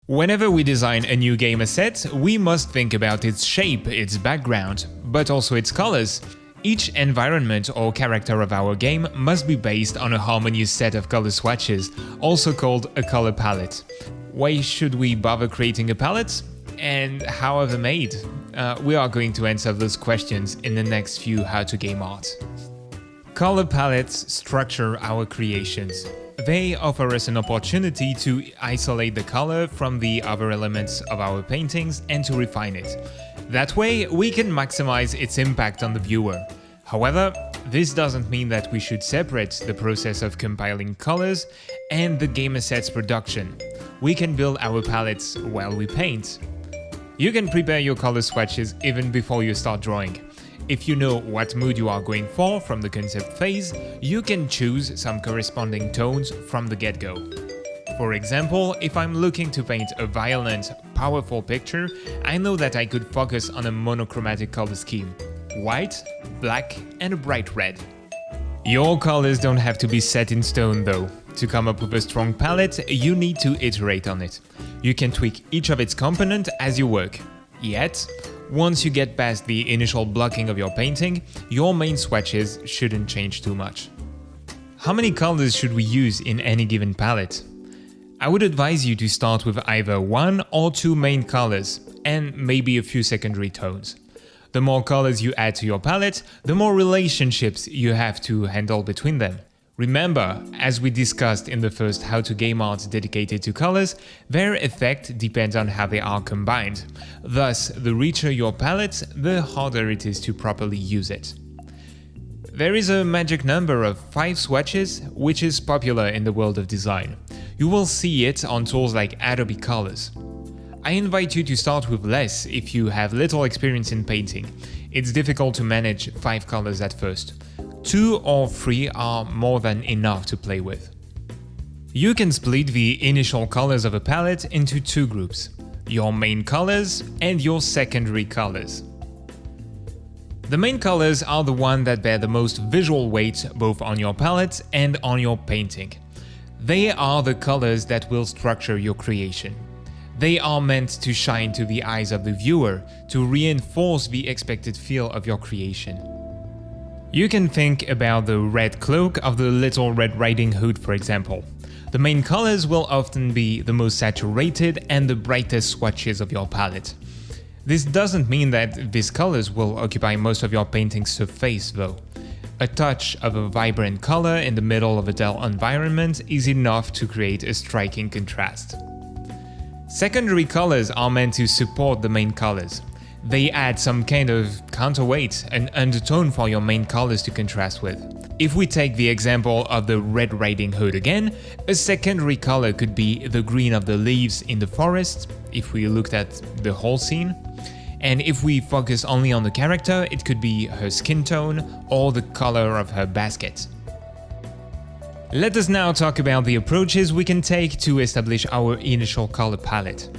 Whenever we design a new game asset, we must think about its shape, its background, but also its colors. Each environment or character of our game must be based on a harmonious set of color swatches, also called a color palette. Why should we bother creating a palette? And how are they made? We are going to answer those questions in the next few How to Game Art. Color palettes structure our creations. They offer us an opportunity to isolate the color from the other elements of our paintings and to refine it. That way, we can maximize its impact on the viewer. However, this doesn't mean that we should separate the process of compiling colors and the game asset's production. We can build our palettes while we paint. You can prepare your color swatches even before you start drawing. If you know what mood you are going for from the concept phase, you can choose some corresponding tones from the get-go. For example, if I'm looking to paint a violent, powerful picture, I know that I could focus on a monochromatic color scheme: white, black, and a bright red. Your colors don't have to be set in stone though. To come up with a strong palette, you need to iterate on it. You can tweak each of its components as you work. Yet, once you get past the initial blocking of your painting, your main swatches shouldn't change too much. How many colors should we use in any given palette? I would advise you to start with either 1 or 2 main colors, and maybe a few secondary tones. The more colors you add to your palette, the more relationships you have to handle between them. Remember, as we discussed in the first How to Game Art dedicated to colors, their effect depends on how they are combined. Thus, the richer your palette, the harder it is to properly use it. There is a magic number of 5 swatches, which is popular in the world of design. You will see it on tools like Adobe Colors. I invite you to start with less if you have little experience in painting. It's difficult to manage 5 colors at first. 2 or 3 are more than enough to play with. You can split the initial colors of a palette into 2 groups: your main colors and your secondary colors. The main colors are the ones that bear the most visual weight both on your palette and on your painting. They are the colors that will structure your creation. They are meant to shine to the eyes of the viewer, to reinforce the expected feel of your creation. You can think about the red cloak of the Little Red Riding Hood, for example. The main colors will often be the most saturated and the brightest swatches of your palette. This doesn't mean that these colors will occupy most of your painting's surface though. A touch of a vibrant color in the middle of a dull environment is enough to create a striking contrast. Secondary colors are meant to support the main colors. They add some kind of counterweight, an undertone for your main colors to contrast with. If we take the example of the Red Riding Hood again, a secondary color could be the green of the leaves in the forest, if we looked at the whole scene. And if we focus only on the character, it could be her skin tone or the color of her basket. Let us now talk about the approaches we can take to establish our initial color palette.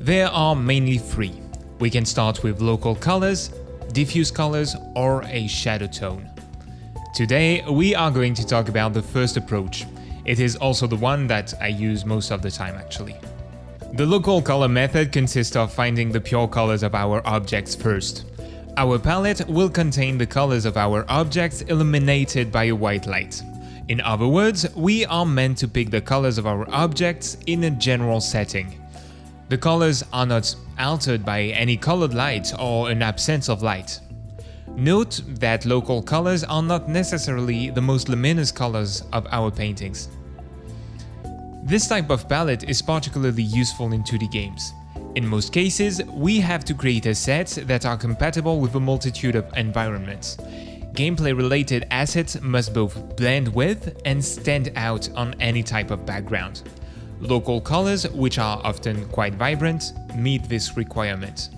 There are mainly 3. We can start with local colors, diffuse colors, or a shadow tone. Today, we are going to talk about the first approach. It is also the one that I use most of the time actually. The local color method consists of finding the pure colors of our objects first. Our palette will contain the colors of our objects illuminated by a white light. In other words, we are meant to pick the colors of our objects in a general setting. The colors are not altered by any colored light or an absence of light. Note that local colors are not necessarily the most luminous colors of our paintings. This type of palette is particularly useful in 2D games. In most cases, we have to create assets that are compatible with a multitude of environments. Gameplay-related assets must both blend with and stand out on any type of background. Local colors, which are often quite vibrant, meet this requirement.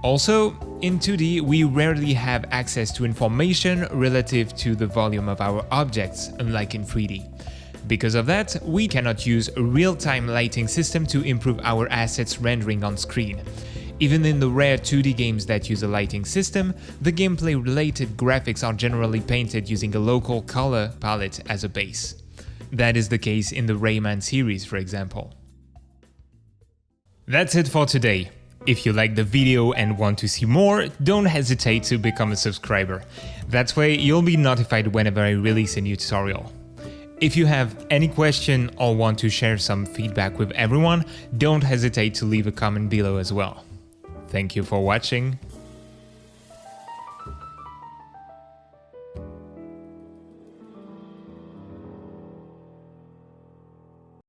Also, in 2D, we rarely have access to information relative to the volume of our objects, unlike in 3D. Because of that, we cannot use a real-time lighting system to improve our assets rendering on screen. Even in the rare 2D games that use a lighting system, the gameplay-related graphics are generally painted using a local color palette as a base. That is the case in the Rayman series, for example. That's it for today. If you liked the video and want to see more, don't hesitate to become a subscriber. That way you'll be notified whenever I release a new tutorial. If you have any question or want to share some feedback with everyone, don't hesitate to leave a comment below as well. Thank you for watching.